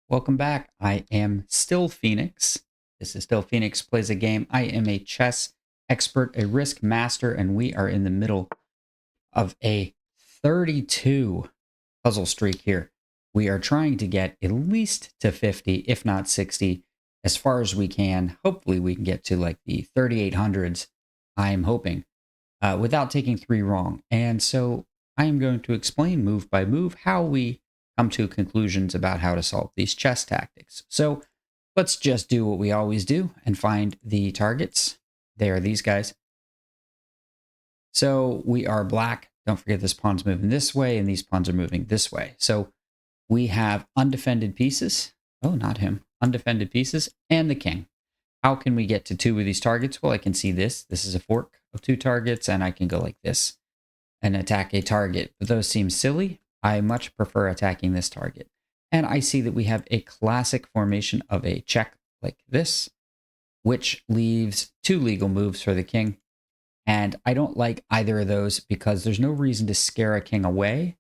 Welcome back. I am still Phoenix. This is still Phoenix Plays a Game. I am a chess expert, a risk master, and we are in the middle of a 32 puzzle streak here. We are trying to get at least to 50, if not 60, as far as we can. Hopefully, we can get to like the 3800s, I'm hoping, without taking three wrong. And so I am going to explain move by move how we come to conclusions about how to solve these chess tactics. So let's just do what we always do and find the targets. They are these guys. So we are black. Don't forget this pawn's moving this way and these pawns are moving this way. So we have undefended pieces. Oh, not him. Undefended pieces and the king. How can we get to two of these targets? Well, I can see this. This is a fork of two targets, and I can go like this and attack a target. But those seem silly. I much prefer attacking this target. And I see that we have a classic formation of a check like this, which leaves two legal moves for the king. And I don't like either of those because there's no reason to scare a king away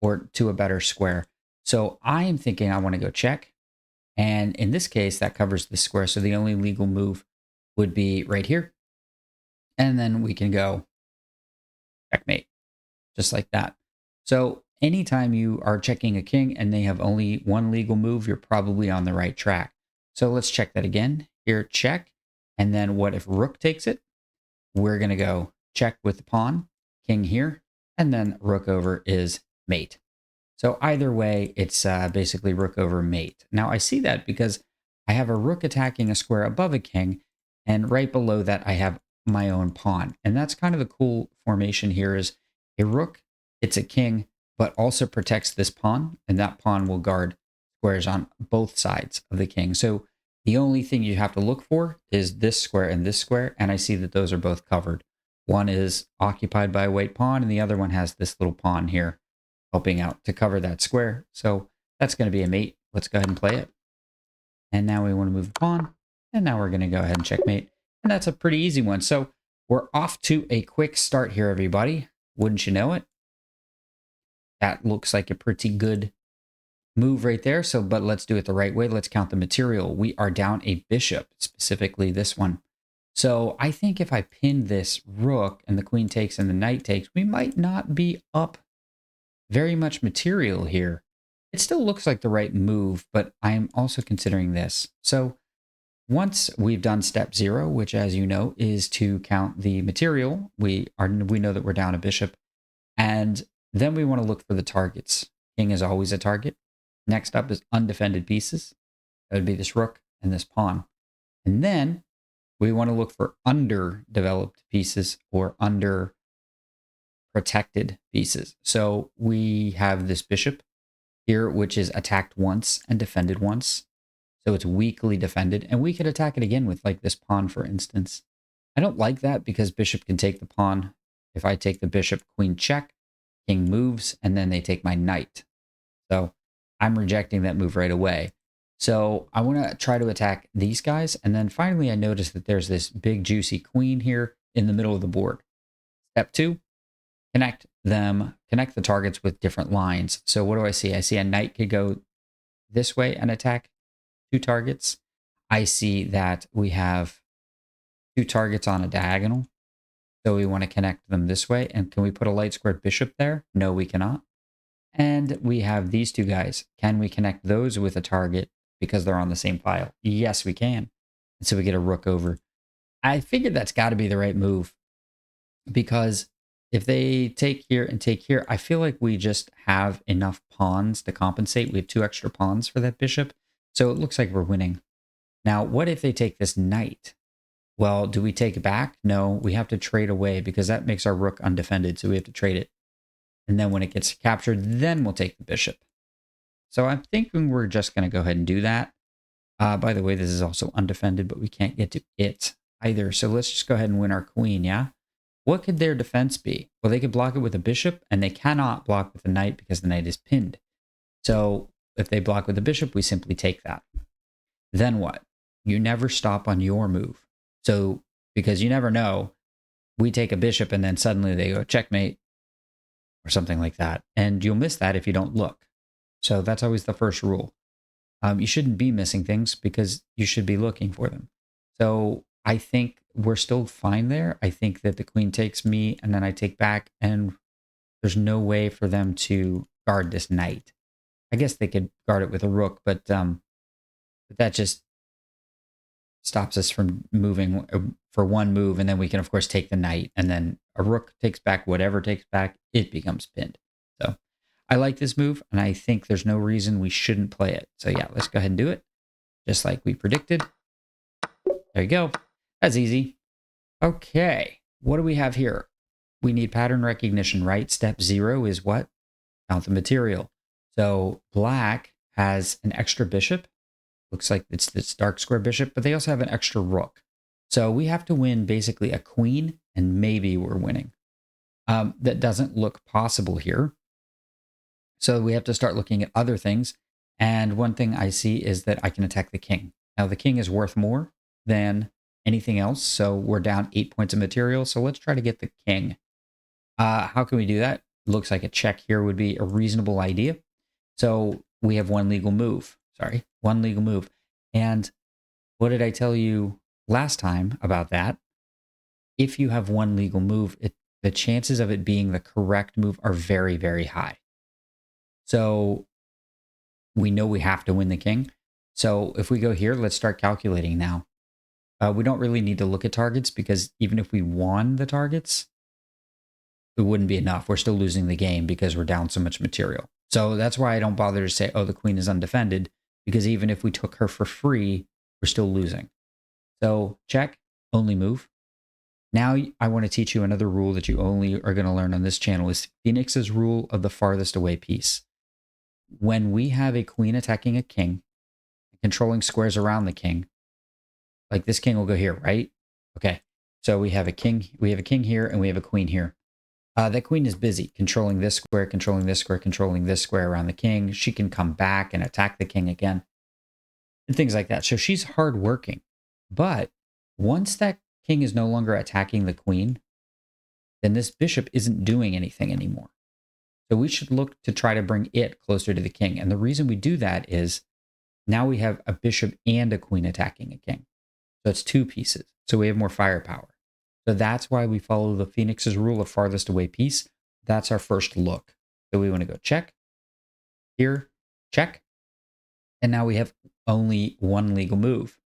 or to a better square. So I am thinking I want to go check. And in this case, that covers the square. So the only legal move would be right here. And then we can go checkmate, just like that. So anytime you are checking a king and they have only one legal move, you're probably on the right track. So let's check that again. Here, check. And then what if rook takes it? We're going to go check with the pawn, king here, and then rook over is mate. So either way, it's basically rook over mate. Now I see that because I have a rook attacking a square above a king, and right below that I have my own pawn. And that's kind of the cool formation here is a rook, it's a king, but also protects this pawn, and that pawn will guard squares on both sides of the king. So the only thing you have to look for is this square and this square, and I see that those are both covered. One is occupied by a white pawn, and the other one has this little pawn here helping out to cover that square. So that's going to be a mate. Let's go ahead and play it. And now we want to move the pawn, and now we're going to go ahead and checkmate. And that's a pretty easy one. So we're off to a quick start here, everybody. Wouldn't you know it? That looks like a pretty good move right there. So, but let's do it the right way. Let's count the material. We are down a bishop, specifically this one. So I think if I pin this rook and the queen takes and the knight takes, we might not be up very much material here. It still looks like the right move, but I'm also considering this. So once we've done step 0, which as you know is to count the material, we know that we're down a bishop, and then we want to look for the targets. King is always a target. Next up is undefended pieces. That would be this rook and this pawn. And then we want to look for underdeveloped pieces or under protected pieces. So we have this bishop here, which is attacked once and defended once. So it's weakly defended. And we could attack it again with like this pawn, for instance. I don't like that because bishop can take the pawn. If I take the bishop, queen check, king moves, and then they take my knight. So I'm rejecting that move right away. So I want to try to attack these guys. And then finally, I notice that there's this big juicy queen here in the middle of the board. Step 2, connect the targets with different lines. So what do I see? I see a knight could go this way and attack two targets. I see that we have two targets on a diagonal. So we want to connect them this way. And can we put a light squared bishop there? No, we cannot. And we have these two guys. Can we connect those with a target because they're on the same file? Yes, we can. And so we get a rook over. I figured that's got to be the right move because if they take here and take here, I feel like we just have enough pawns to compensate. We have 2 extra pawns for that bishop. So it looks like we're winning. Now, what if they take this knight? Well, do we take it back? No, we have to trade away because that makes our rook undefended. So we have to trade it. And then when it gets captured, then we'll take the bishop. So I'm thinking we're just going to go ahead and do that. By the way, this is also undefended, but we can't get to it either. So let's just go ahead and win our queen, yeah? What could their defense be? Well, they could block it with a bishop, and they cannot block with a knight because the knight is pinned. So if they block with a bishop, we simply take that. Then what? You never stop on your move. So because you never know, we take a bishop, and then suddenly they go checkmate or something like that. And you'll miss that if you don't look. So that's always the first rule. You shouldn't be missing things because you should be looking for them. So I think we're still fine there. I think that the queen takes me and then I take back, and there's no way for them to guard this knight. I guess they could guard it with a rook, but that just stops us from moving for one move, and then we can of course take the knight, and then a rook takes back whatever takes back, it becomes pinned. So I like this move, and I think there's no reason we shouldn't play it. So yeah, let's go ahead and do it, just like we predicted. There you go. That's easy. Okay, what do we have here? We need pattern recognition, right? Step 0 is what? Count the material. So black has an extra bishop. Looks like it's this dark square bishop, but they also have an extra rook. So we have to win basically a queen, and maybe we're winning. That doesn't look possible here. So we have to start looking at other things. And one thing I see is that I can attack the king. Now the king is worth more than anything else. So we're down 8 points of material. So let's try to get the king. How can we do that? Looks like a check here would be a reasonable idea. So we have one legal move. One legal move. And what did I tell you last time about that? If you have one legal move, the chances of it being the correct move are very, very high. So we know we have to win the king. So if we go here, let's start calculating now. We don't really need to look at targets, because even if we won the targets, it wouldn't be enough. We're still losing the game because we're down so much material. So that's why I don't bother to say, oh, the queen is undefended, because even if we took her for free, we're still losing. So check, only move. Now I want to teach you another rule that you only are going to learn on this channel, is Phoenix's rule of the farthest away piece. When we have a queen attacking a king, controlling squares around the king, like this king will go here, right? Okay, so we have a king here, and we have a queen here. That queen is busy controlling this square, controlling this square, controlling this square around the king. She can come back and attack the king again, and things like that. So she's hardworking. But once that king is no longer attacking the queen, then this bishop isn't doing anything anymore. So we should look to try to bring it closer to the king. And the reason we do that is now we have a bishop and a queen attacking a king. So it's 2 pieces. So we have more firepower. So that's why we follow the Phoenix's rule of farthest away piece. That's our first look. So we want to go check, here, check. And now we have only one legal move.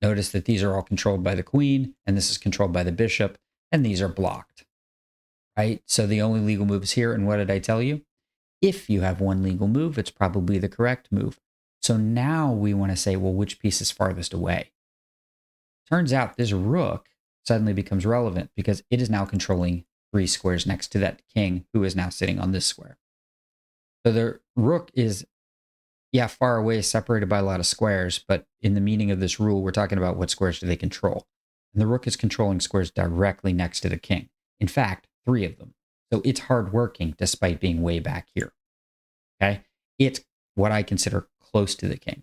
Notice that these are all controlled by the queen, and this is controlled by the bishop, and these are blocked, right? So the only legal move is here. And what did I tell you? If you have one legal move, it's probably the correct move. So now we want to say, well, which piece is farthest away? Turns out this rook suddenly becomes relevant because it is now controlling 3 squares next to that king, who is now sitting on this square. So the rook is, yeah, far away, separated by a lot of squares, but in the meaning of this rule, we're talking about what squares do they control. And the rook is controlling squares directly next to the king. In fact, 3 of them. So it's hardworking despite being way back here. Okay? It's what I consider close to the king.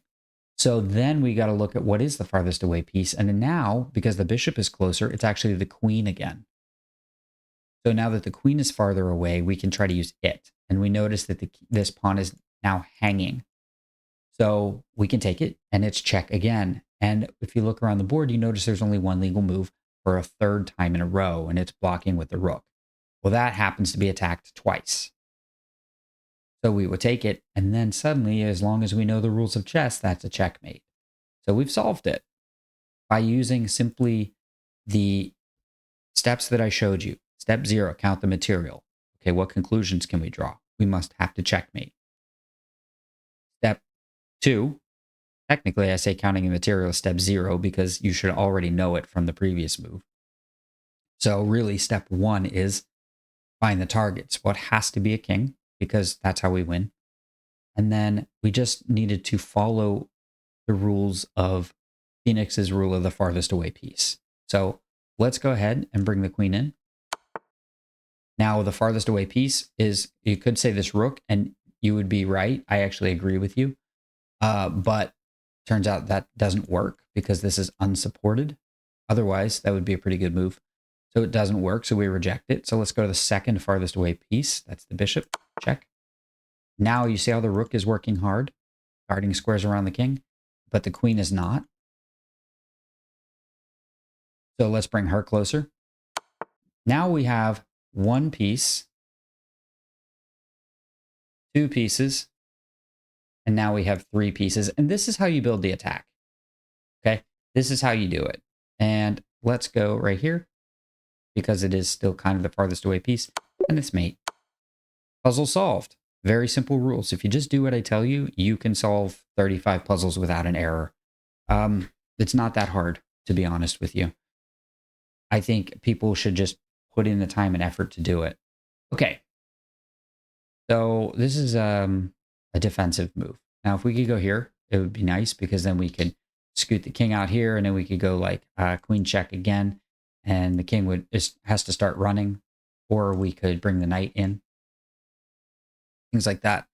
So then we got to look at what is the farthest away piece. And now, because the bishop is closer, it's actually the queen again. So now that the queen is farther away, we can try to use it. And we notice that this pawn is now hanging. So we can take it, and it's check again. And if you look around the board, you notice there's only one legal move for a 3rd time in a row, and it's blocking with the rook. Well, that happens to be attacked twice. So we would take it, and then suddenly, as long as we know the rules of chess, that's a checkmate. So we've solved it by using simply the steps that I showed you. Step 0, count the material. Okay, what conclusions can we draw? We must have to checkmate. Step 2, technically I say counting the material is step 0 because you should already know it from the previous move. So really step 1 is find the targets. What has to be a king, because that's how we win. And then we just needed to follow the rules of Phoenix's rule of the farthest away piece. So let's go ahead and bring the queen in. Now the farthest away piece is, you could say this rook, and you would be right. I actually agree with you. But turns out that doesn't work because this is unsupported. Otherwise, that would be a pretty good move. So it doesn't work, so we reject it. So let's go to the second farthest away piece. That's the bishop. Check. Now you see how the rook is working hard? guarding squares around the king, but the queen is not. So let's bring her closer. Now we have one piece, two pieces, and now we have three pieces. And this is how you build the attack. Okay, this is how you do it. And let's go right here because it is still kind of the farthest away piece, and it's mate. Puzzle solved. Very simple rules. If you just do what I tell you, you can solve 35 puzzles without an error. It's not that hard, to be honest with you. I think people should just put in the time and effort to do it. Okay. So this is a defensive move. Now, if we could go here, it would be nice because then we could scoot the king out here and then we could go like queen check again. And the king has to start running, or we could bring the knight in. Things like that.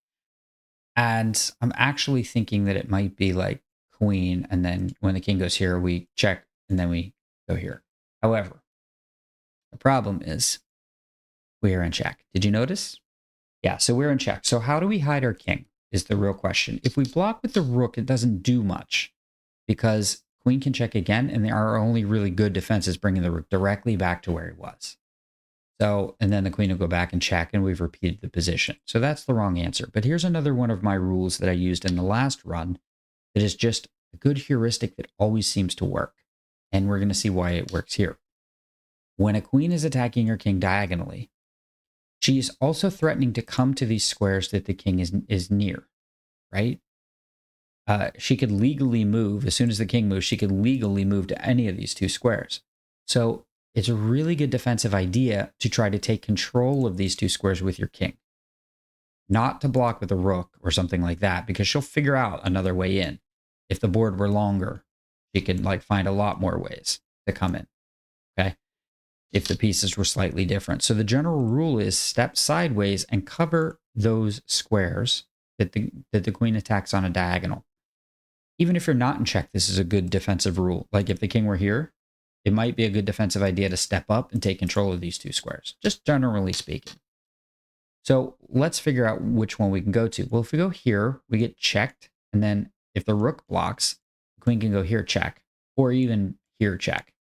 And I'm actually thinking that it might be like queen, and then when the king goes here, we check, and then we go here. However, the problem is we are in check. Did you notice? Yeah, so we're in check. So how do we hide our king is the real question. If we block with the rook, it doesn't do much because queen can check again, and our only really good defense is bringing the rook directly back to where he was. So, and then the queen will go back and check, and we've repeated the position. So that's the wrong answer. But here's another one of my rules that I used in the last run that is just a good heuristic that always seems to work. And we're going to see why it works here. When a queen is attacking her king diagonally, she is also threatening to come to these squares that the king is near, right? She could legally move, as soon as the king moves, she could legally move to any of these two squares. So it's a really good defensive idea to try to take control of these two squares with your king. Not to block with a rook or something like that, because she'll figure out another way in. If the board were longer, she could like find a lot more ways to come in, okay? If the pieces were slightly different. So the general rule is step sideways and cover those squares that the queen attacks on a diagonal. Even if you're not in check, this is a good defensive rule. Like if the king were here, it might be a good defensive idea to step up and take control of these two squares, just generally speaking. So let's figure out which one we can go to. Well, if we go here, we get checked. And then if the rook blocks, the queen can go here, check, or even here, check.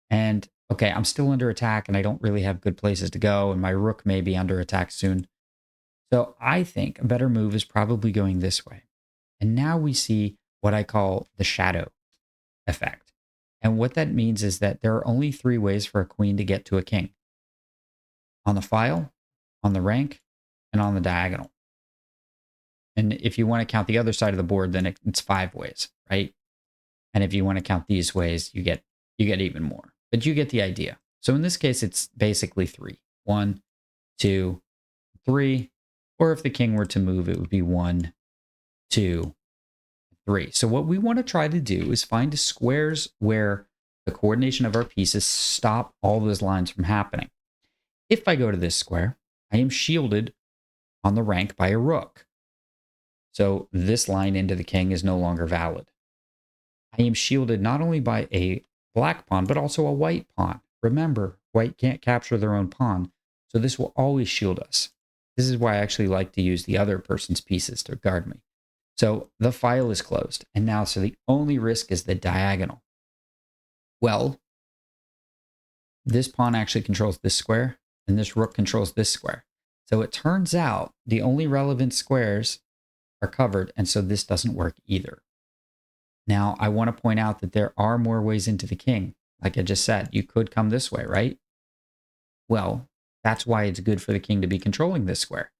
And okay, I'm still under attack and I don't really have good places to go. And my rook may be under attack soon. So I think a better move is probably going this way. And now we see what I call the shadow effect. And what that means is that there are only three ways for a queen to get to a king. On the file, on the rank, and on the diagonal. And if you want to count the other side of the board, then it's 5 ways, right? And if you want to count these ways, you get even more. But you get the idea. So in this case, it's basically 3. 1, 2, 3. Or if the king were to move, it would be 1, 2, 3. So what we want to try to do is find squares where the coordination of our pieces stop all those lines from happening. If I go to this square, I am shielded on the rank by a rook. So this line into the king is no longer valid. I am shielded not only by a black pawn, but also a white pawn. Remember, white can't capture their own pawn, so this will always shield us. This is why I actually like to use the other person's pieces to guard me. So the file is closed, and now so the only risk is the diagonal. Well, this pawn actually controls this square, and this rook controls this square. So it turns out the only relevant squares are covered, and so this doesn't work either. Now, I want to point out that there are more ways into the king. Like I just said, you could come this way, right? Well, that's why it's good for the king to be controlling this square,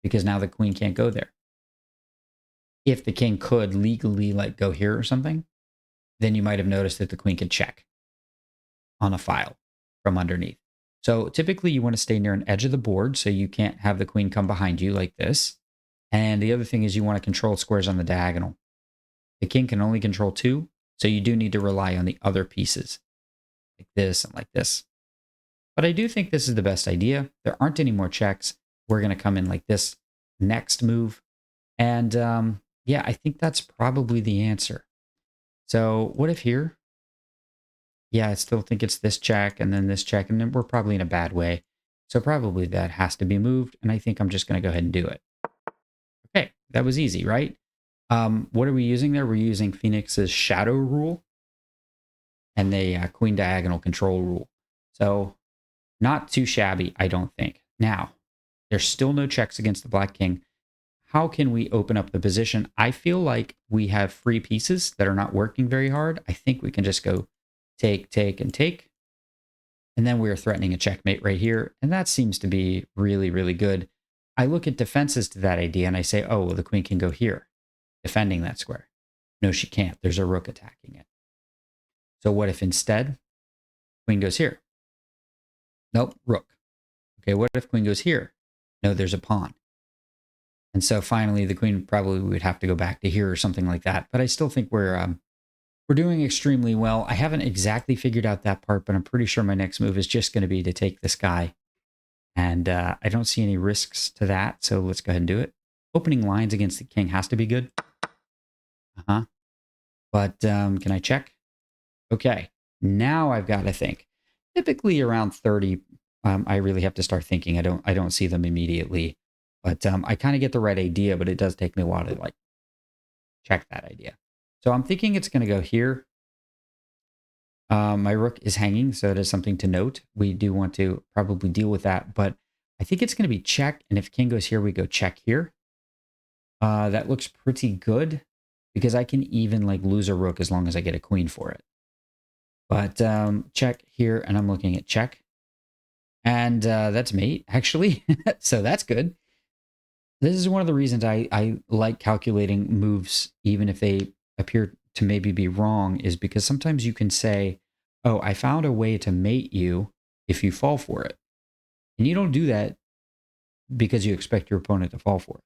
because now the queen can't go there. If the king could legally like go here or something, then you might have noticed that the queen could check on a file from underneath. So typically you want to stay near an edge of the board so you can't have the queen come behind you like this. And the other thing is you want to control squares on the diagonal. The king can only control 2, so you do need to rely on the other pieces, like this and like this. But I do think this is the best idea. There aren't any more checks. We're going to come in like this next move. And yeah, I think that's probably the answer. So what if here? Yeah, I still think it's this check and then this check, and then we're probably in a bad way. So probably that has to be moved, and I think I'm just going to go ahead and do it. Okay, that was easy, right? What are we using there? We're using Phoenix's shadow rule and the queen diagonal control rule. So not too shabby, I don't think. Now, there's still no checks against the black king. How can we open up the position? I feel like we have free pieces that are not working very hard. I think we can just go take, take, and take. And then we're threatening a checkmate right here. And that seems to be really, really good. I look at defenses to that idea and I say, oh, well, the queen can go here, defending that square. No, she can't. There's a rook attacking it. So what if instead queen goes here? Nope, rook. Okay, what if queen goes here? No, there's a pawn. And so finally, the queen probably would have to go back to here or something like that. But I still think we're doing extremely well. I haven't exactly figured out that part, but I'm pretty sure my next move is just going to be to take this guy. And I don't see any risks to that, so let's go ahead and do it. Opening lines against the king has to be good. Uh-huh. But can I check? Okay, now I've got to think. Typically around 30, I really have to start thinking. I don't see them immediately. But I kind of get the right idea, but it does take me a while to like check that idea. So I'm thinking it's going to go here. My rook is hanging, so it is something to note. We do want to probably deal with that, but I think it's going to be check. And if king goes here, we go check here. That looks pretty good because I can even like lose a rook as long as I get a queen for it. But check here, and I'm looking at check. And that's mate, actually. So that's good. This is one of the reasons I like calculating moves, even if they appear to maybe be wrong, is because sometimes you can say, oh, I found a way to mate you if you fall for it. And you don't do that because you expect your opponent to fall for it.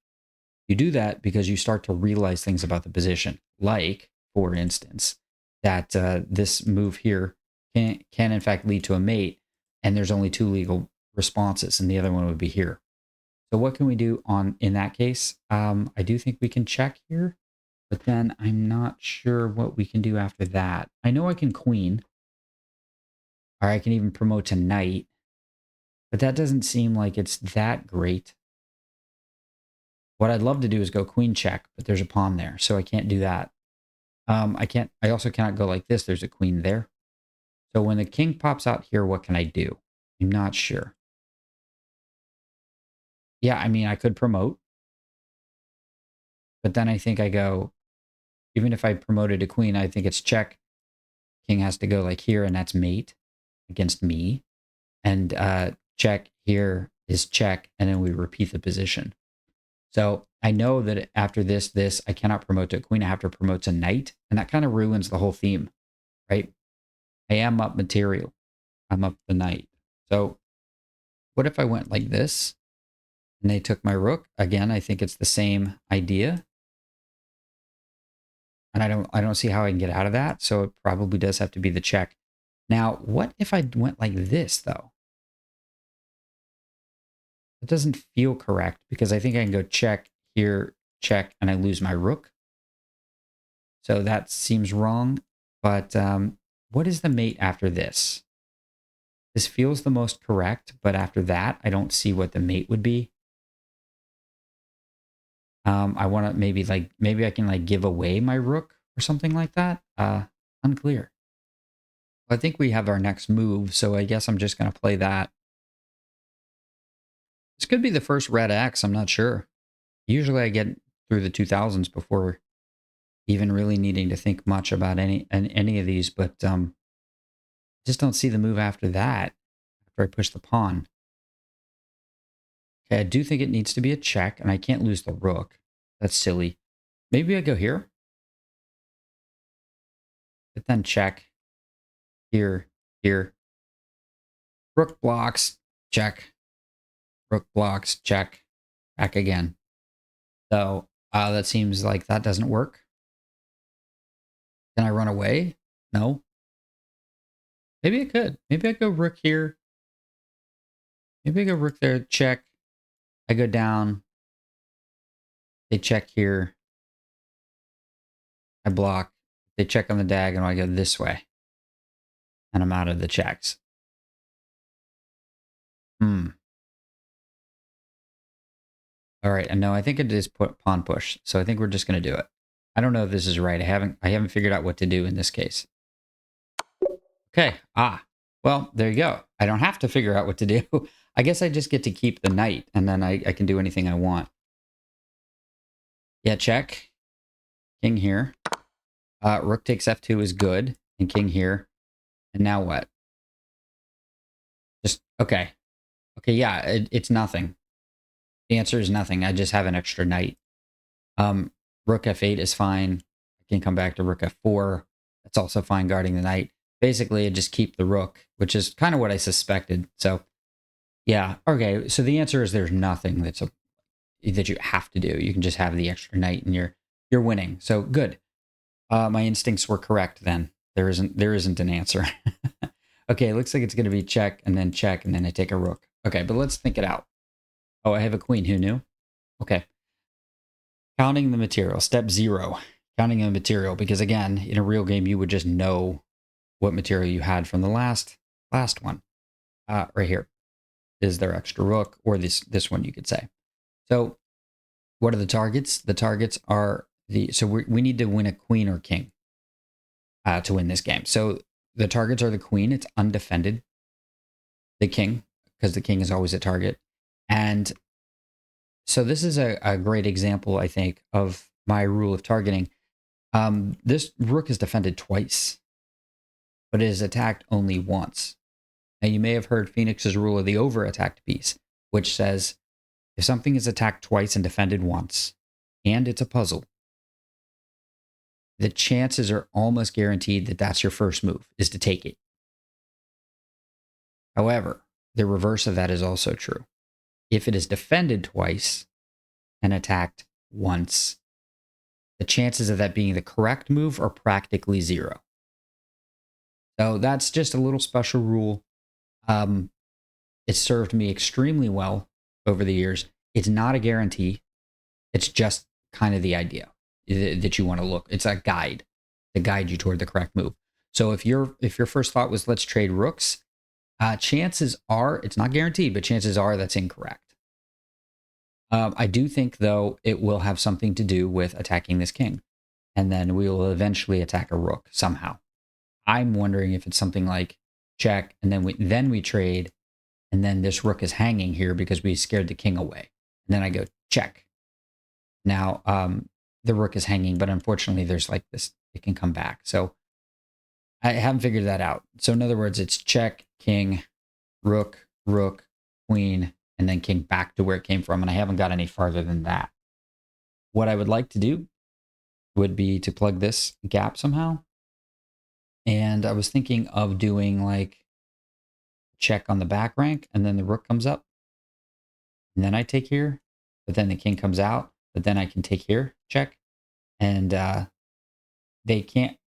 You do that because you start to realize things about the position. Like, for instance, that this move here can in fact lead to a mate, and there's only two legal responses, and the other one would be here. So what can we do in that case? I do think we can check here, but then I'm not sure what we can do after that. I know I can queen, or I can even promote to knight, but that doesn't seem like it's that great. What I'd love to do is go queen check, but there's a pawn there, so I can't do that. I also cannot go like this. There's a queen there. So when the king pops out here, what can I do? I'm not sure. Yeah, I mean, I could promote, but then I think I go, even if I promoted a queen, I think it's check. King has to go like here, and that's mate against me. And check here is check, and then we repeat the position. So I know that after this, I cannot promote to a queen. I have to promote to knight, and that kind of ruins the whole theme, right? I am up material. I'm up the knight. So what if I went like this, and they took my rook? Again, I think it's the same idea. And I don't see how I can get out of that. So it probably does have to be the check. Now, what if I went like this, though? It doesn't feel correct because I think I can go check here, check, and I lose my rook. So that seems wrong. But what is the mate after this? This feels the most correct, but after that, I don't see what the mate would be. I want to maybe I can like give away my rook or something like that. Unclear. I think we have our next move, so I guess I'm just going to play that. This could be the first red X, I'm not sure. Usually I get through the 2000s before even really needing to think much about any of these, but just don't see the move after that, after I push the pawn. Okay, I do think it needs to be a check, and I can't lose the rook. That's silly. Maybe I go here. But then check. Here, here. Rook blocks, check. Rook blocks, check. Back again. So that seems like that doesn't work. Can I run away? No. Maybe I could. Maybe I go rook here. Maybe I go rook there, check. I go down. They check here. I block. They check on the diagonal. I go this way. And I'm out of the checks. All right. And no, I think it is pawn push. So I think we're just going to do it. I don't know if this is right. I haven't figured out what to do in this case. Okay. Well, there you go. I don't have to figure out what to do. I guess I just get to keep the knight, and then I can do anything I want. Yeah, check. King here. Rook takes f2 is good, and king here. And now what? Just, okay. Okay, yeah, it's nothing. The answer is nothing. I just have an extra knight. Rook f8 is fine. I can come back to rook f4. That's also fine guarding the knight. Basically, I just keep the rook, which is kind of what I suspected. So, yeah. Okay, so the answer is there's nothing that you have to do. You can just have the extra knight and you're winning. So, good. My instincts were correct then. There isn't an answer. Okay, it looks like it's going to be check, and then I take a rook. Okay, but let's think it out. Oh, I have a queen. Who knew? Okay. Counting the material. Step 0. Counting the material. Because again, in a real game, you would just know what material you had from the last one. Right here is their extra rook, or this one you could say. So what are the targets? The targets are we need to win a queen or king to win this game. So the targets are the queen. It's undefended. The king, because the king is always a target. And so this is a great example, I think, of my rule of targeting. This rook is defended twice, but it is attacked only once. Now, you may have heard Phoenix's rule of the over-attacked piece, which says if something is attacked twice and defended once, and it's a puzzle, the chances are almost guaranteed that that's your first move, is to take it. However, the reverse of that is also true. If it is defended twice and attacked once, the chances of that being the correct move are practically 0. So that's just a little special rule. It served me extremely well over the years. It's not a guarantee. It's just kind of the idea that you want to look. It's a guide to guide you toward the correct move. So if your first thought was let's trade rooks, chances are, it's not guaranteed, but chances are that's incorrect. I do think, though, it will have something to do with attacking this king. And then we will eventually attack a rook somehow. I'm wondering if it's something like check, and then we trade, and then this rook is hanging here because we scared the king away. And then I go check. Now, the rook is hanging, but unfortunately there's like this, it can come back. So I haven't figured that out. So in other words, it's check, king, rook, queen, and then king back to where it came from. And I haven't got any farther than that. What I would like to do would be to plug this gap somehow. And I was thinking of doing like check on the back rank, and then the rook comes up. And then I take here, but then the king comes out, but then I can take here, check. And they can't,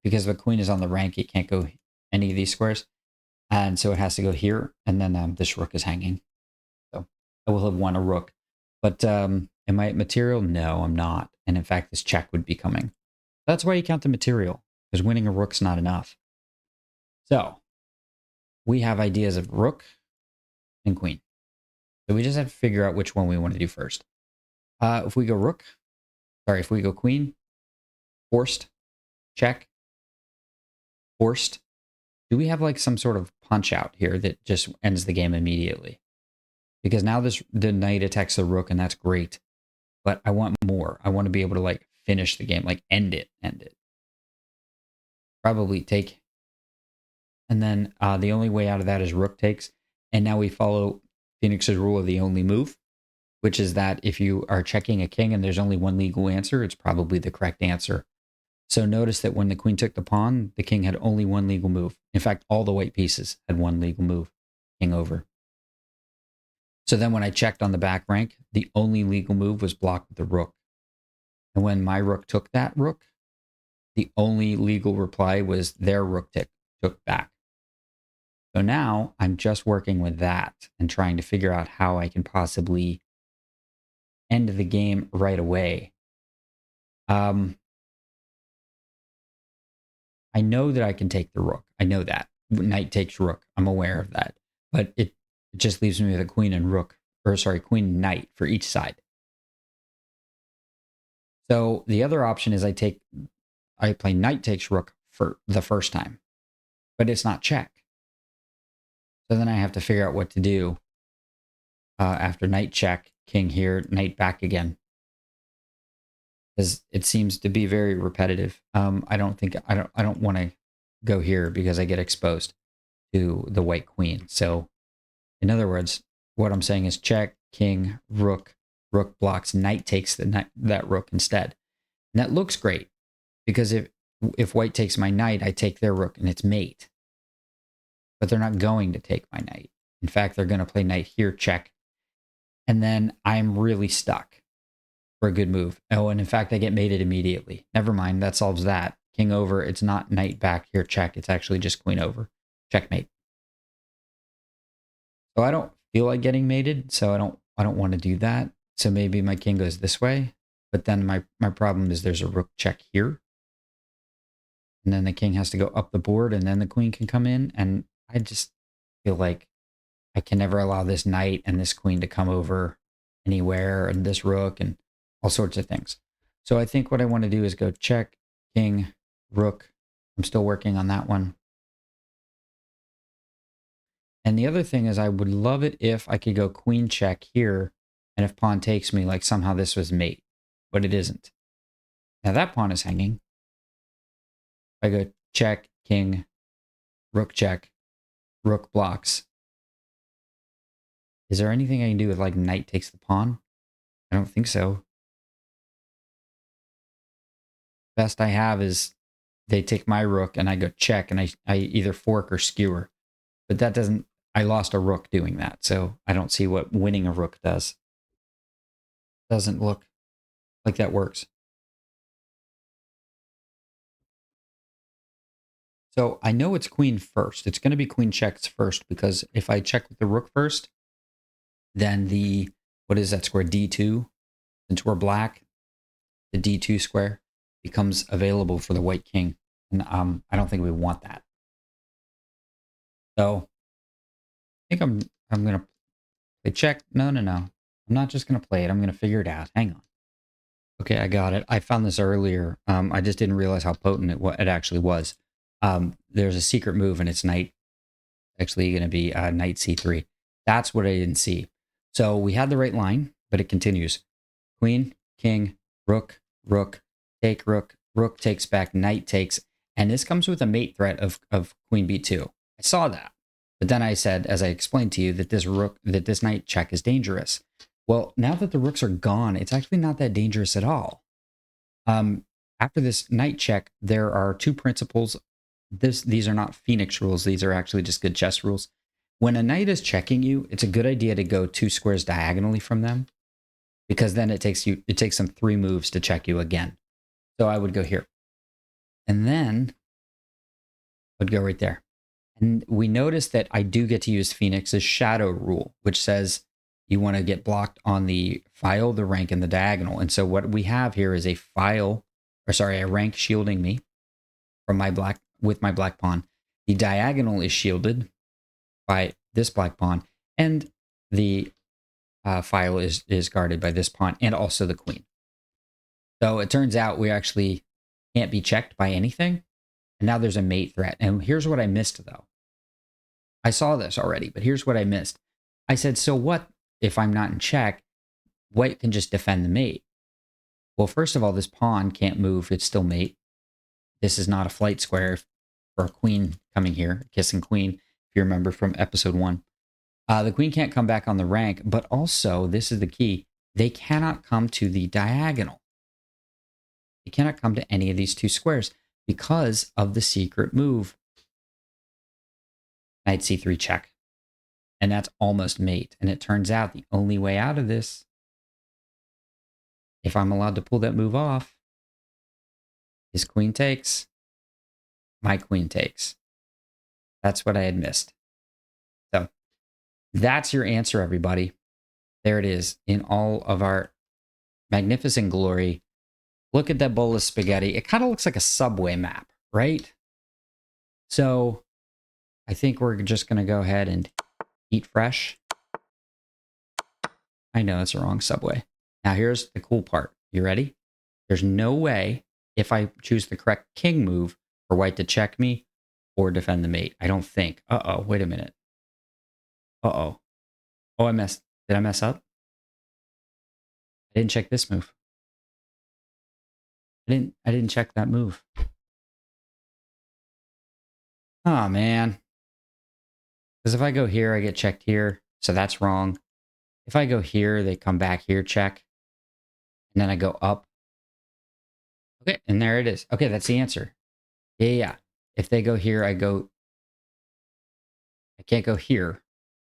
because the queen is on the rank, it can't go any of these squares. And so it has to go here, and then this rook is hanging. So I will have won a rook. But am I at material? No, I'm not. And in fact, this check would be coming. That's why you count the material, because winning a rook's not enough. So we have ideas of rook and queen. So we just have to figure out which one we want to do first. If we go queen, forced, check, forced. Do we have like some sort of punch out here that just ends the game immediately? Because now the knight attacks the rook, and that's great. But I want more. I want to be able to like finish the game, like end it. Probably take. And then the only way out of that is rook takes. And now we follow Phoenix's rule of the only move, which is that if you are checking a king and there's only one legal answer, it's probably the correct answer. So notice that when the queen took the pawn, the king had only one legal move. In fact, all the white pieces had one legal move, king over. So then when I checked on the back rank, the only legal move was blocked with the rook. And when my rook took that rook, the only legal reply was their rook took back. So now I'm just working with that and trying to figure out how I can possibly end the game right away. I know that I can take the rook. I know that. Knight takes rook. I'm aware of that. But it just leaves me with a queen and rook, queen and knight for each side. So the other option is I play knight takes rook for the first time, but it's not check. So then I have to figure out what to do after knight check, king here, knight back again. Because it seems to be very repetitive. I don't want to go here because I get exposed to the white queen. So in other words, what I'm saying is check, king, rook, rook blocks, knight takes that rook instead. And that looks great because if white takes my knight, I take their rook and it's mate. But they're not going to take my knight. In fact, they're going to play knight here, check. And then I'm really stuck for a good move. Oh, and in fact, I get mated immediately. Never mind, that solves that. King over, it's not knight back here, check. It's actually just queen over. Checkmate. So I don't feel like getting mated, so I don't want to do that. So maybe my king goes this way. But then my problem is there's a rook check here. And then the king has to go up the board and then the queen can come in. And I just feel like I can never allow this knight and this queen to come over anywhere and this rook and all sorts of things. So I think what I want to do is go check, king, rook. I'm still working on that one. And the other thing is I would love it if I could go queen check here. And if pawn takes me, like somehow this was mate, but it isn't. Now that pawn is hanging. I go check, king, rook check, rook blocks. Is there anything I can do with like knight takes the pawn? I don't think so. Best I have is they take my rook and I go check and I either fork or skewer. But that doesn't, I lost a rook doing that. So I don't see what winning a rook does. Doesn't look like that works. So I know it's queen first. It's going to be queen checks first because if I check with the rook first, then what is that square, d2? Since we're black, the d2 square becomes available for the white king. And I don't think we want that. So I think I'm going to play check. No. I'm not just going to play it. I'm going to figure it out. Hang on. Okay, I got it. I found this earlier. I just didn't realize how potent it actually was. There's a secret move and it's knight. Actually going to be knight c3. That's what I didn't see. So we had the right line, but it continues. Queen, king, rook, rook, take rook, rook takes back, knight takes. And this comes with a mate threat of queen b2. I saw that. But then I said, as I explained to you, that this knight check is dangerous. Well, now that the rooks are gone, it's actually not that dangerous at all. After this knight check, there are two principles. These are not Phoenix rules. These are actually just good chess rules. When a knight is checking you, it's a good idea to go 2 squares diagonally from them because then it takes them 3 moves to check you again. So I would go here. And then I would go right there. And we notice that I do get to use Phoenix's shadow rule, which says you want to get blocked on the file, the rank, and the diagonal. And so what we have here is a rank shielding me from with my black pawn. The diagonal is shielded by this black pawn, and the file is guarded by this pawn and also the queen. So it turns out we actually can't be checked by anything. And now there's a mate threat. And here's what I missed, though. I saw this already, but here's what I missed. I said, so what if I'm not in check? White can just defend the mate. Well, first of all, this pawn can't move. It's still mate. This is not a flight square for a queen coming here, kissing queen, if you remember from episode 1. The queen can't come back on the rank, but also, this is the key, they cannot come to the diagonal. They cannot come to any of these 2 squares because of the secret move. Knight c3 check. And that's almost mate. And it turns out the only way out of this, if I'm allowed to pull that move off, is queen takes. My queen takes. That's what I had missed. So that's your answer, everybody. There it is in all of our magnificent glory. Look at that bowl of spaghetti. It kind of looks like a Subway map, right? So I think we're just going to go ahead and eat fresh. I know it's the wrong Subway. Now here's the cool part. You ready? There's no way, if I choose the correct king move, for white to check me or defend the mate. I don't think. Uh-oh, wait a minute. Uh-oh. Oh, I messed. Did I mess up? I didn't check this move. I didn't check that move. Oh, man. Because if I go here, I get checked here. So that's wrong. If I go here, they come back here, check. And then I go up. Okay, and there it is. Okay, that's the answer. Yeah. If they go here, I can't go here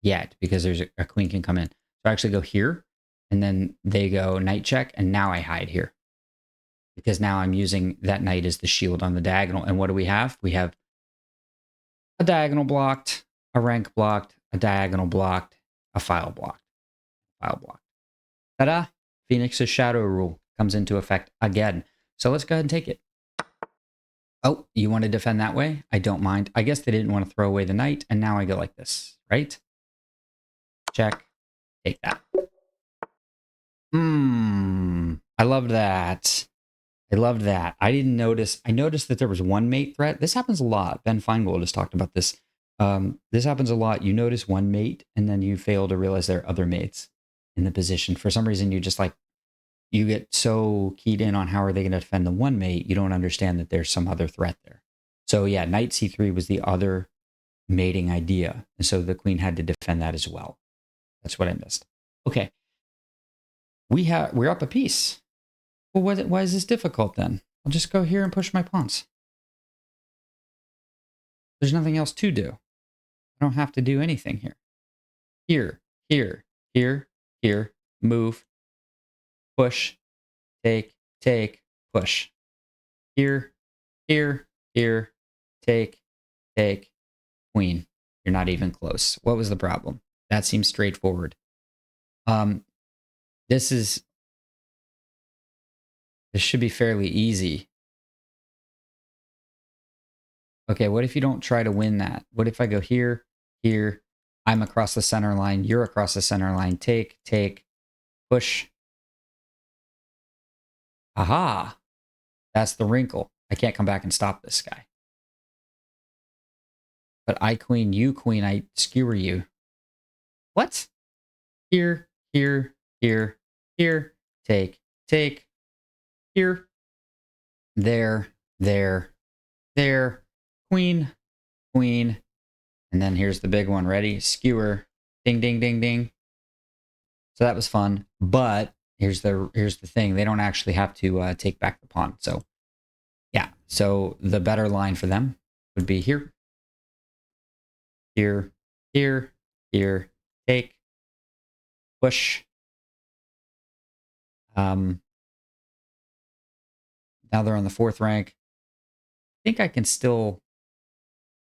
yet because there's a queen can come in. So I actually go here, and then they go knight check, and now I hide here. Because now I'm using that knight as the shield on the diagonal. And what do we have? We have a diagonal blocked, a rank blocked, a diagonal blocked, a file blocked. File blocked. Ta-da! Phoenix's shadow rule comes into effect again. So let's go ahead and take it. Oh, you want to defend that way? I don't mind. I guess they didn't want to throw away the knight, and now I go like this, right? Check. Take that. I loved that. I loved that. I didn't notice. I noticed that there was one mate threat. This happens a lot. Ben Feingold has talked about this. This happens a lot. You notice one mate, and then you fail to realize there are other mates in the position. For some reason, you just like, you get so keyed in on how are they going to defend the one mate, you don't understand that there's some other threat there. So yeah, knight c3 was the other mating idea. And so the queen had to defend that as well. That's what I missed. Okay. We're up a piece. Well, why is this difficult then? I'll just go here and push my pawns. There's nothing else to do. I don't have to do anything here. Here, here, here, here, move, push, take, push. Here, here, here, take, queen. You're not even close. What was the problem? That seems straightforward. This should be fairly easy. Okay, what if you don't try to win that? What if I go here, here, I'm across the center line, you're across the center line, take, push. Aha! That's the wrinkle. I can't come back and stop this guy. But I queen, you queen, I skewer you. What? Here, here, here, here, take, here, there, queen, queen, and then here's the big one. Ready? Skewer. Ding, ding, ding, ding. So that was fun. But here's the thing. They don't actually have to take back the pawn. So yeah. So the better line for them would be here, here, here, here, take, push. Now they're on the 4th rank. I think I can still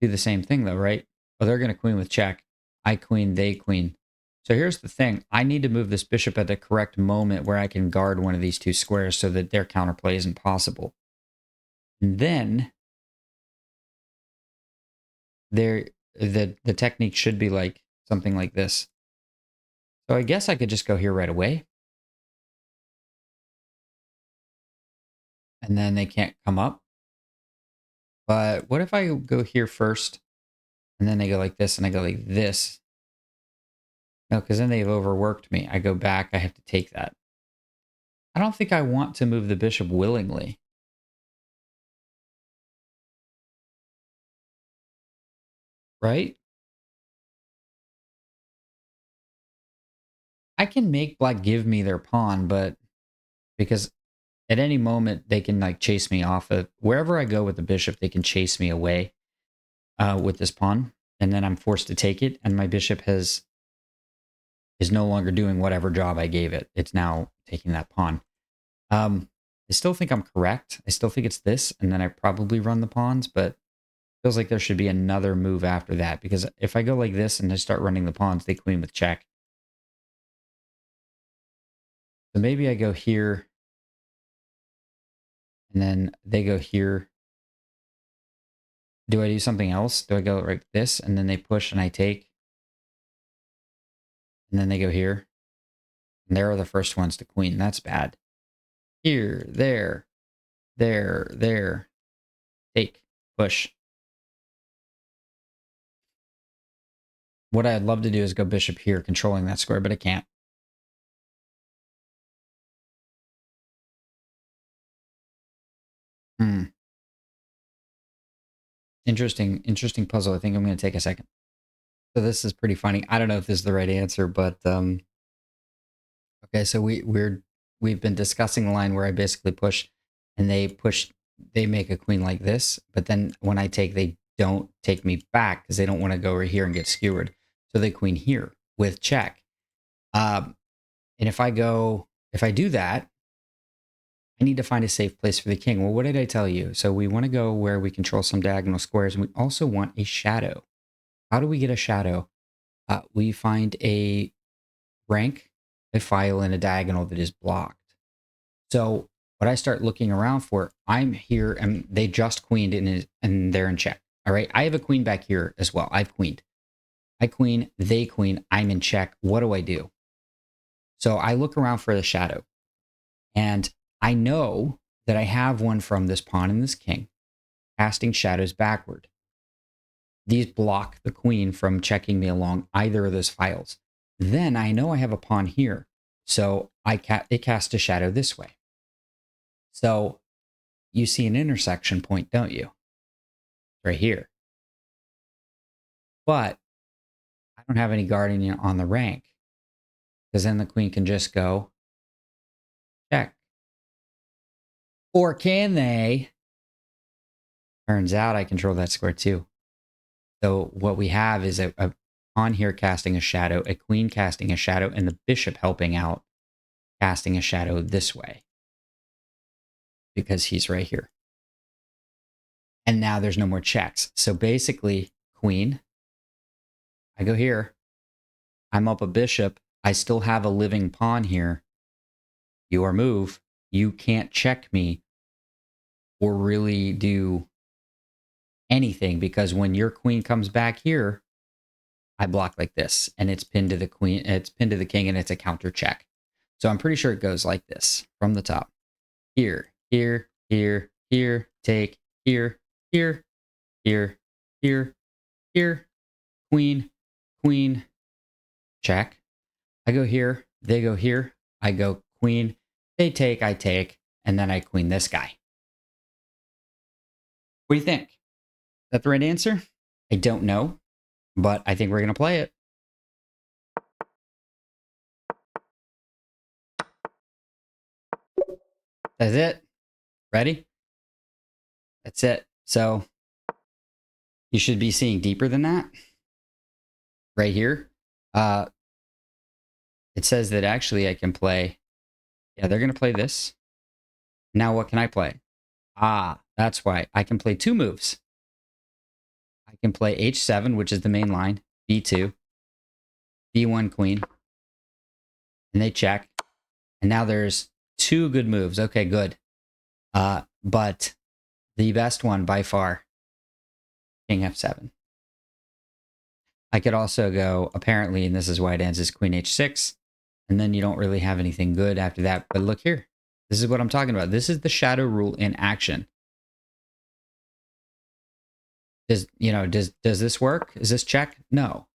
do the same thing though, right? Oh, they're going to queen with check. I queen, they queen. So here's the thing. I need to move this bishop at the correct moment where I can guard one of these two squares so that their counterplay isn't possible. And then the technique should be like something like this. So I guess I could just go here right away. And then they can't come up. But what if I go here first and then they go like this and I go like this? No, because then they've overworked me. I go back. I have to take that. I don't think I want to move the bishop willingly. Right? I can make black give me their pawn, but because at any moment they can like chase me off of wherever I go with the bishop, they can chase me away with this pawn. And then I'm forced to take it. And my bishop is no longer doing whatever job I gave it. It's now taking that pawn. I still think I'm correct. I still think it's this, and then I probably run the pawns, but it feels like there should be another move after that, because if I go like this and I start running the pawns, they queen with check. So maybe I go here, and then they go here. Do I do something else? Do I go like this, and then they push and I take? And then they go here. And there are the first ones to queen. That's bad. here, there, there. Take, push. What I'd love to do is go bishop here, controlling that square, but I can't. Interesting puzzle. I think I'm going to take a second. So this is pretty funny. I don't know if this is the right answer, but okay. So we've been discussing the line where I basically push, and they make a queen like this, but then when I take, they don't take me back because they don't want to go over here and get skewered. So they queen here with check. And if I do that, I need to find a safe place for the king. Well, what did I tell you? So we want to go where we control some diagonal squares, and we also want a shadow. How do we get a shadow? We find a rank, a file in a diagonal that is blocked. So what I start looking around for, I'm here, and they just queened and they're in check. All right, I have a queen back here as well. I've queened. I queen, they queen, I'm in check. What do I do? So I look around for the shadow, and I know that I have one from this pawn and this king, casting shadows backward. These block the queen from checking me along either of those files. Then I know I have a pawn here, so it casts a shadow this way. So you see an intersection point, don't you? Right here. But I don't have any guardian on the rank, because then the queen can just go check. Or can they? Turns out I control that square too. So what we have is a pawn here casting a shadow, a queen casting a shadow, and the bishop helping out, casting a shadow this way, because he's right here. And now there's no more checks. So basically, queen, I go here, I'm up a bishop, I still have a living pawn here. Your move, you can't check me or really do anything, because when your queen comes back here, I block like this, and it's pinned to the queen, it's pinned to the king, and it's a counter check. So I'm pretty sure it goes like this from the top. Here, here, here, here, take, here, here, here, here, here, queen, queen, check. I go here, they go here, I go queen, they take, I take, and then I queen this guy. What do you think? Is that the right answer? I don't know, but I think we're going to play it. That's it. Ready? That's it. So you should be seeing deeper than that right here. It says that actually I can play. Yeah, they're going to play this. Now what can I play? That's why. I can play two moves. I can play h7, which is the main line, b2, b1 queen, and they check. And now there's two good moves. Okay, good. But the best one by far, king f7. I could also go, apparently, and this is why it ends, is queen h6. And then you don't really have anything good after that. But look here. This is what I'm talking about. This is the shadow rule in action. Does this work? Is this check? No.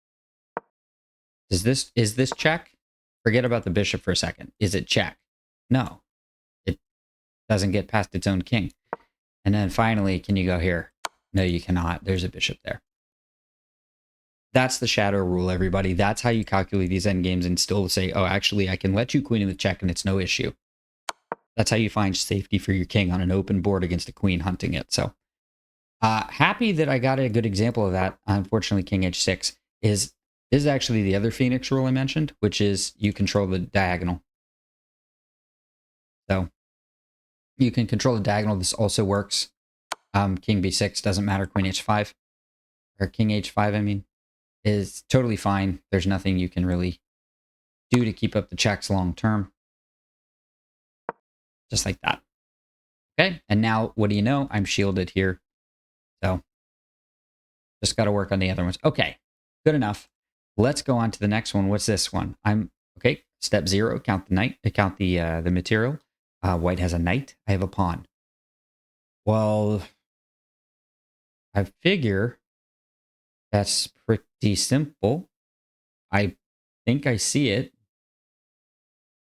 Is this check? Forget about the bishop for a second. Is it check? No. It doesn't get past its own king. And then finally, can you go here? No, you cannot. There's a bishop there. That's the shadow rule, everybody. That's how you calculate these endgames and still say, oh, actually, I can let you queen in the check and it's no issue. That's how you find safety for your king on an open board against a queen hunting it. So happy that I got a good example of that. Unfortunately, king h6 is actually the other Phoenix rule I mentioned, which is you control the diagonal. So you can control the diagonal. This also works. King b6 doesn't matter. Queen h5 or king h5, I mean, is totally fine. There's nothing you can really do to keep up the checks long term. Just like that. Okay, and now what do you know? I'm shielded here. So just got to work on the other ones. Okay, good enough. Let's go on to the next one. What's this one? Okay, step 0, count the knight, count the material. White has a knight. I have a pawn. Well, I figure that's pretty simple. I think I see it.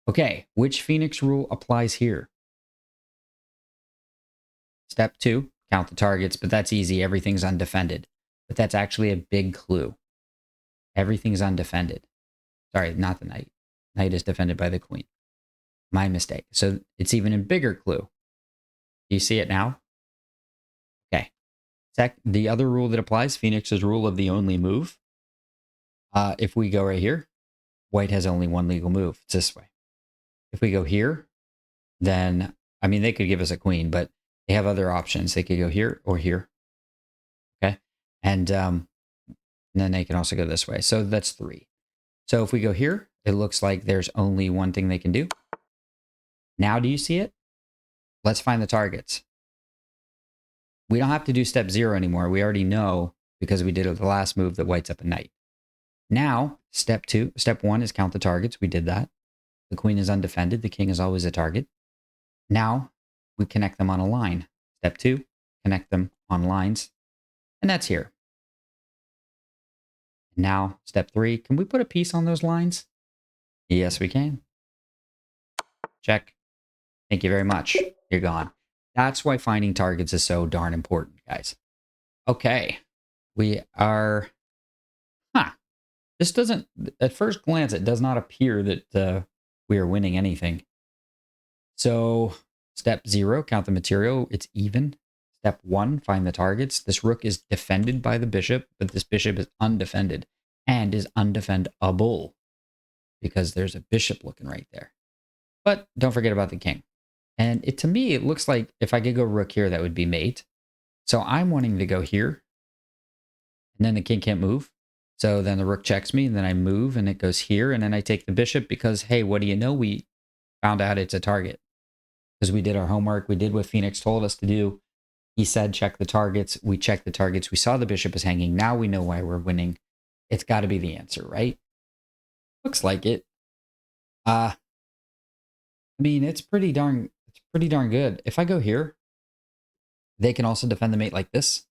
Okay, which Phoenix rule applies here? Step 2, count the targets, but that's easy. Everything's undefended. But that's actually a big clue. Everything's undefended. Sorry, not the knight. Knight is defended by the queen. My mistake. So it's even a bigger clue. Do you see it now? Okay. The other rule that applies, Phoenix's rule of the only move. If we go right here, white has only one legal move. It's this way. If we go here, then, I mean, they could give us a queen, but they have other options. They could go here or here. Okay. And then they can also go this way. So that's 3. So if we go here, it looks like there's only one thing they can do. Now, do you see it? Let's find the targets. We don't have to do step 0 anymore. We already know, because we did it the last move, that white's up a knight. Now, step 1 is count the targets. We did that. The queen is undefended. The king is always a target. Now, we connect them on a line. Step 2, connect them on lines. And that's here. Now, step 3, can we put a piece on those lines? Yes, we can. Check. Thank you very much. You're gone. That's why finding targets is so darn important, guys. Okay. We are... This doesn't... At first glance, it does not appear that we are winning anything. So, step 0, count the material. It's even. Step 1, find the targets. This rook is defended by the bishop, but this bishop is undefended and is undefendable because there's a bishop looking right there. But don't forget about the king. And to me, it looks like if I could go rook here, that would be mate. So I'm wanting to go here. And then the king can't move. So then the rook checks me, and then I move, and it goes here. And then I take the bishop because, hey, what do you know? We found out it's a target. Because we did our homework. We did what Phoenix told us to do. He said, check the targets. We checked the targets. We saw the bishop is hanging. Now we know why we're winning. It's got to be the answer, right? Looks like it. I mean, it's pretty darn good. If I go here, they can also defend the mate like this.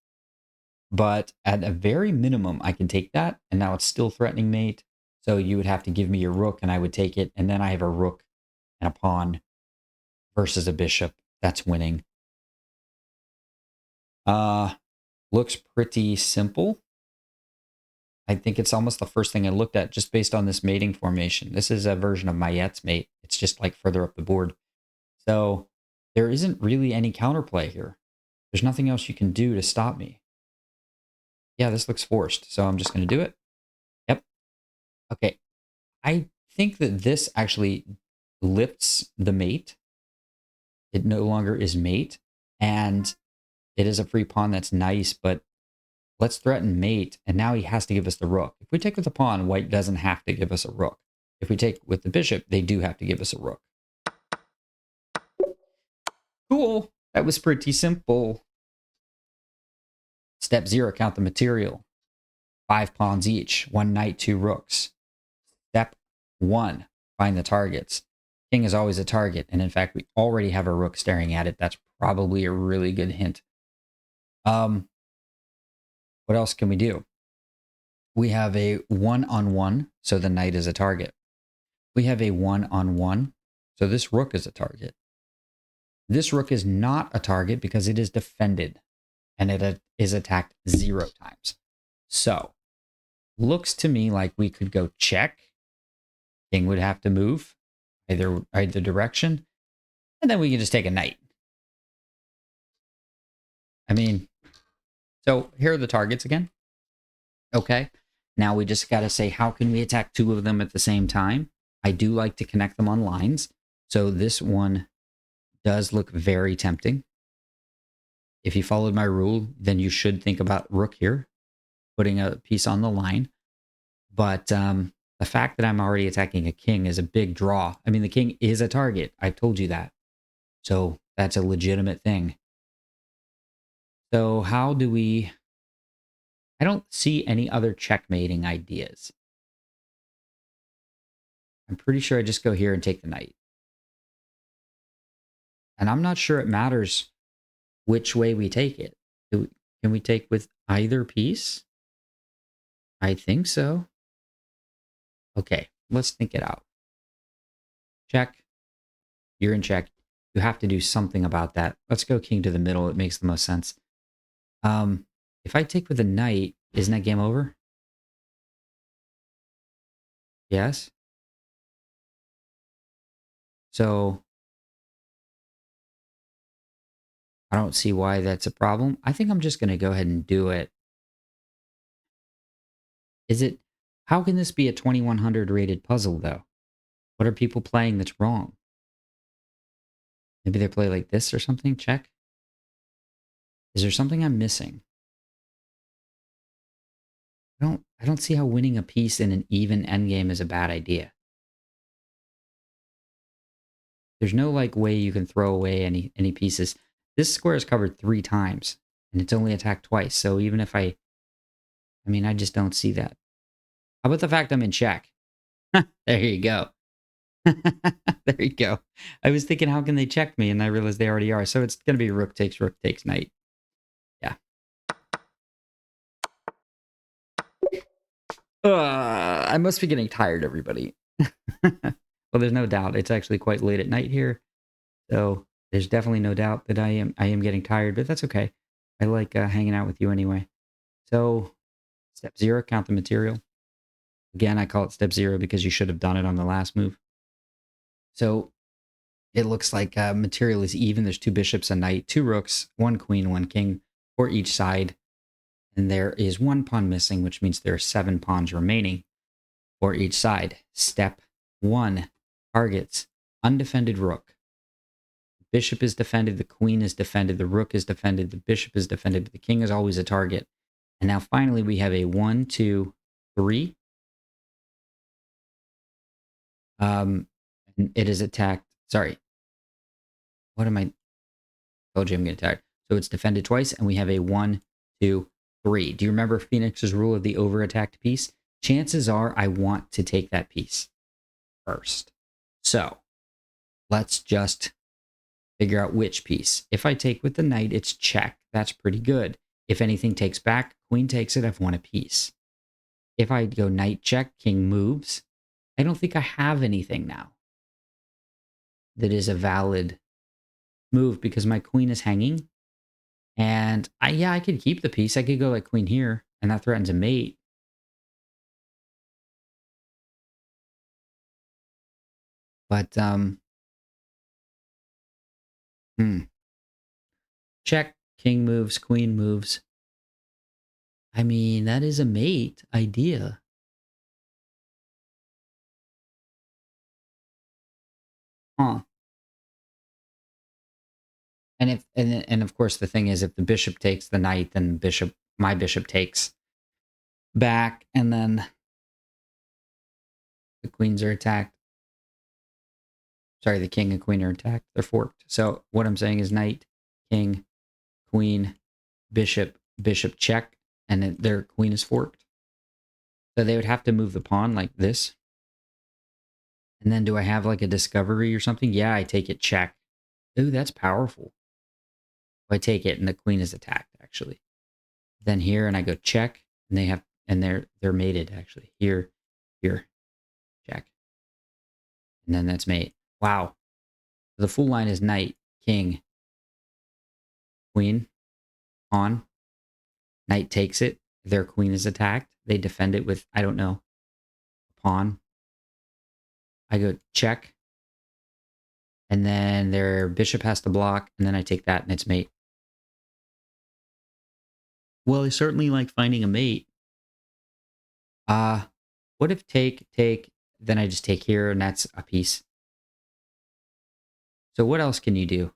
But at a very minimum, I can take that. And now it's still threatening mate. So you would have to give me your rook and I would take it. And then I have a rook and a pawn versus a bishop. That's winning. Looks pretty simple. I think it's almost the first thing I looked at just based on this mating formation. This is a version of Mayette's mate. It's just like further up the board. So there isn't really any counterplay here. There's nothing else you can do to stop me. Yeah, this looks forced. So I'm just going to do it. Yep. Okay. I think that this actually lifts the mate. It no longer is mate. And it is a free pawn. That's nice. But let's threaten mate. And now he has to give us the rook. If we take with the pawn, white doesn't have to give us a rook. If we take with the bishop, they do have to give us a rook. Cool. That was pretty simple. Step 0, count the material. 5 pawns each. 1 knight, 2 rooks. Step 1, find the targets. King is always a target. And in fact, we already have a rook staring at it. That's probably a really good hint. What else can we do? We have a 1-on-1, so the knight is a target. We have a 1-on-1, so this rook is a target. This rook is not a target because it is defended, and it is attacked 0 times. So, looks to me like we could go check. King would have to move either direction, and then we can just take a knight. I mean, so here are the targets again. Okay. Now we just got to say, how can we attack 2 of them at the same time? I do like to connect them on lines. So this one does look very tempting. If you followed my rule, then you should think about rook here, putting a piece on the line. But the fact that I'm already attacking a king is a big draw. I mean, the king is a target. I've told you that. So that's a legitimate thing. So how do we... I don't see any other checkmating ideas. I'm pretty sure I just go here and take the knight. And I'm not sure it matters which way we take it. Can we take with either piece? I think so. Okay, let's think it out. Check. You're in check. You have to do something about that. Let's go king to the middle. It makes the most sense. If I take with a knight, isn't that game over? Yes. So I don't see why that's a problem. I think I'm just going to go ahead and do it. Is it, how can this be a 2100 rated puzzle though? What are people playing that's wrong? Maybe they play like this or something? Check. Is there something I'm missing? I don't see how winning a piece in an even endgame is a bad idea. There's no like way you can throw away any pieces. This square is covered 3 times and it's only attacked twice. So even if I mean, I just don't see that. How about the fact I'm in check? There you go. There you go. I was thinking, how can they check me? And I realized they already are. So it's going to be rook takes knight. Yeah. I must be getting tired, everybody. Well, there's no doubt. It's actually quite late at night here. So there's definitely no doubt that I am getting tired, but that's okay. I like hanging out with you anyway. So step 0, count the material. Again, I call it step 0 because you should have done it on the last move. So it looks like material is even. There's 2 bishops, a knight, 2 rooks, 1 queen, 1 king for each side. And there is 1 pawn missing, which means there are 7 pawns remaining for each side. Step 1, targets undefended rook. Bishop is defended, the queen is defended, the rook is defended, the bishop is defended, but the king is always a target. And now finally we have a 1, 2, 3. And it is attacked. Sorry. What am I? Told you I'm getting tired. So it's defended twice, and we have a 1, 2, 3. Do you remember Phoenix's rule of the over-attacked piece? Chances are I want to take that piece first. So let's just figure out which piece. If I take with the knight, it's check. That's pretty good. If anything takes back, queen takes it, I've won a piece. If I go knight check, king moves, I don't think I have anything now that is a valid move because my queen is hanging. And I could keep the piece. I could go like queen here, and that threatens a mate. But check, king moves, queen moves. I mean, that is a mate idea. Huh. And of course the thing is if the bishop takes the knight, then my bishop takes back, and then the queens are attacked. Sorry, the king and queen are attacked. They're forked. So what I'm saying is knight, king, queen, bishop, bishop check, and then their queen is forked. So they would have to move the pawn like this. And then do I have like a discovery or something? Yeah, I take it check. Ooh, that's powerful. I take it and the queen is attacked actually. Then here and I go check and they're mated actually. Here, check. And then that's mate. Wow. The full line is knight, king, queen, pawn. Knight takes it. Their queen is attacked. They defend it with, I don't know, pawn. I go check. And then their bishop has to block. And then I take that and it's mate. Well, I certainly like finding a mate. What if take, then I just take here and that's a piece. So what else can you do?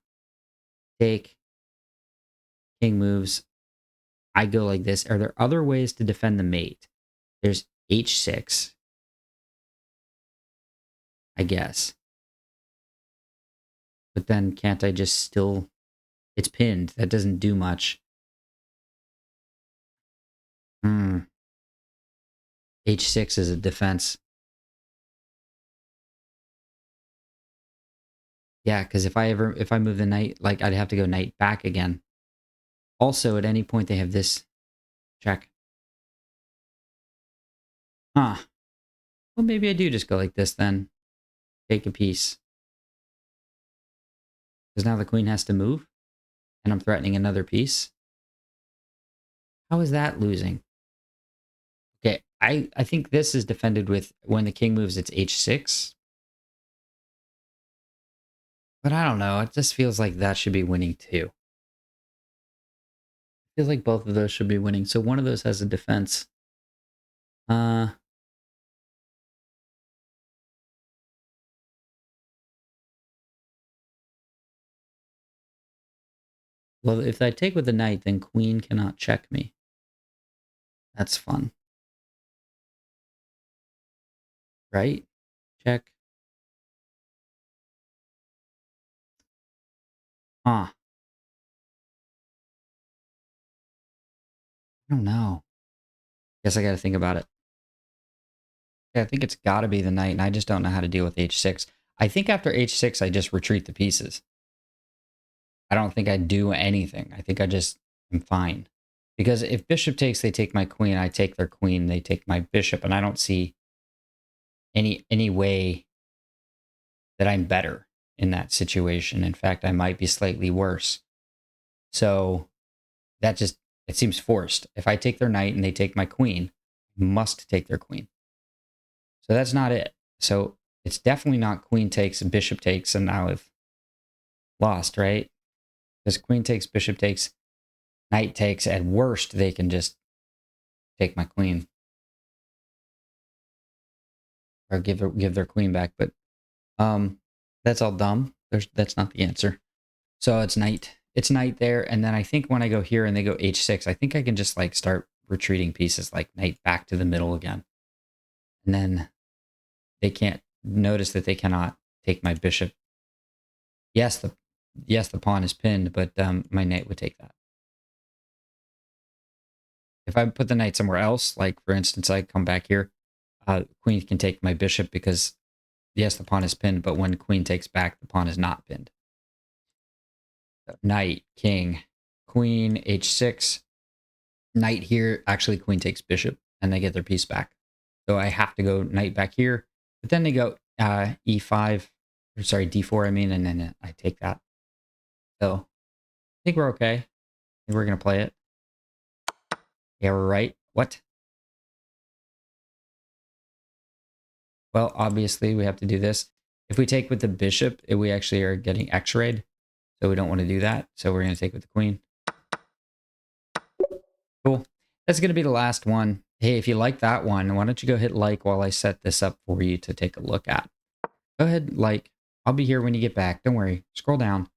Take, king moves. I go like this. Are there other ways to defend the mate? There's h6, I guess. But then can't I just still... It's pinned. That doesn't do much. H6 is a defense. Yeah, because if I move the knight, like I'd have to go knight back again. Also, at any point they have this check. Huh. Well, maybe I do just go like this then. Take a piece. Because now the queen has to move, and I'm threatening another piece. How is that losing? Okay, I think this is defended with when the king moves, it's h6. But I don't know. It just feels like that should be winning too. Feels like both of those should be winning. So one of those has a defense. Uh, well, if I take with the knight, then queen cannot check me. That's fun. Right? Check. Huh. I don't know. Guess I got to think about it. Yeah, I think it's got to be the knight, and I just don't know how to deal with h6. I think after h6, I just retreat the pieces. I don't think I do anything. I think I just am fine. Because if bishop takes, they take my queen. I take their queen. They take my bishop, and I don't see any way that I'm better in that situation. In fact, I might be slightly worse. So that just, it seems forced. If I take their knight and they take my queen, I must take their queen. So that's not it. So it's definitely not queen takes and bishop takes, and now I've lost, right? Because queen takes, bishop takes, knight takes. At worst, they can just take my queen or give their queen back. But that's all dumb. That's not the answer. So it's knight. It's knight there, and then I think when I go here and they go h6, I think I can just like start retreating pieces, like knight back to the middle again, and then they can't notice that they cannot take my bishop. Yes, the pawn is pinned, but my knight would take that. If I put the knight somewhere else, like for instance, I come back here, queen can take my bishop because yes, the pawn is pinned, but when queen takes back, the pawn is not pinned. So, knight, king, queen, h6, knight here. Actually, queen takes bishop, and they get their piece back. So I have to go knight back here, but then they go e5, or sorry, d4, I mean, and then I take that. So I think we're okay. I think we're going to play it. Yeah, we're right. What? Well, obviously, we have to do this. If we take with the bishop, we actually are getting x-rayed, so we don't want to do that. So we're going to take with the queen. Cool. That's going to be the last one. Hey, if you like that one, why don't you go hit like while I set this up for you to take a look at. Go ahead, like. I'll be here when you get back. Don't worry. Scroll down.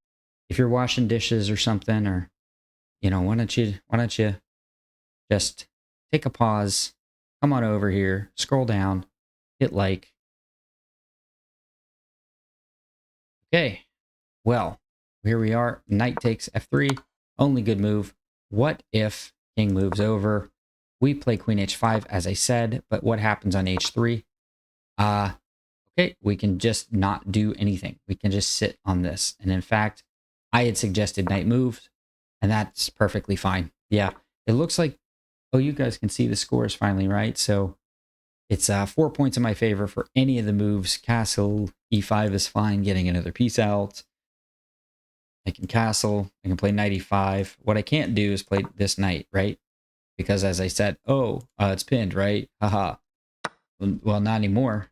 If you're washing dishes or something, or, you know, why don't you just take a pause, come on over here, scroll down, hit like. Okay. Well, here we are. Knight takes f3. Only good move. What if king moves over? We play queen h5, as I said, but what happens on h3? Okay, we can just not do anything. We can just sit on this. And in fact, I had suggested knight moves, and that's perfectly fine. Yeah, it looks like, oh, you guys can see the scores finally, right? So it's 4 points in my favor for any of the moves. Castle, e5 is fine, getting another piece out. I can castle, I can play knight e5. What I can't do is play this knight, right? Because as I said, it's pinned, right? Haha. Well, not anymore.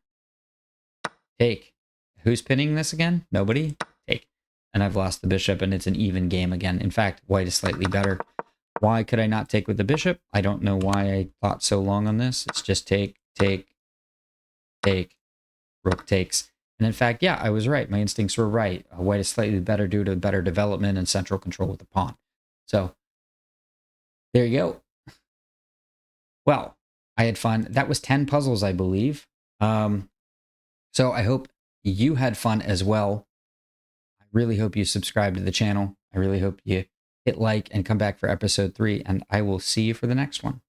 Take. Who's pinning this again? Nobody? Take. And I've lost the bishop, and it's an even game again. In fact, white is slightly better. Why could I not take with the bishop? I don't know why I thought so long on this. It's just take, take, take, rook takes. And in fact, yeah, I was right. My instincts were right. White is slightly better due to better development and central control with the pawn. So there you go. Well, I had fun. That was 10 puzzles, I believe. So I hope you had fun as well. I really hope you subscribe to the channel. I really hope you hit like and come back for episode 3, and I will see you for the next one.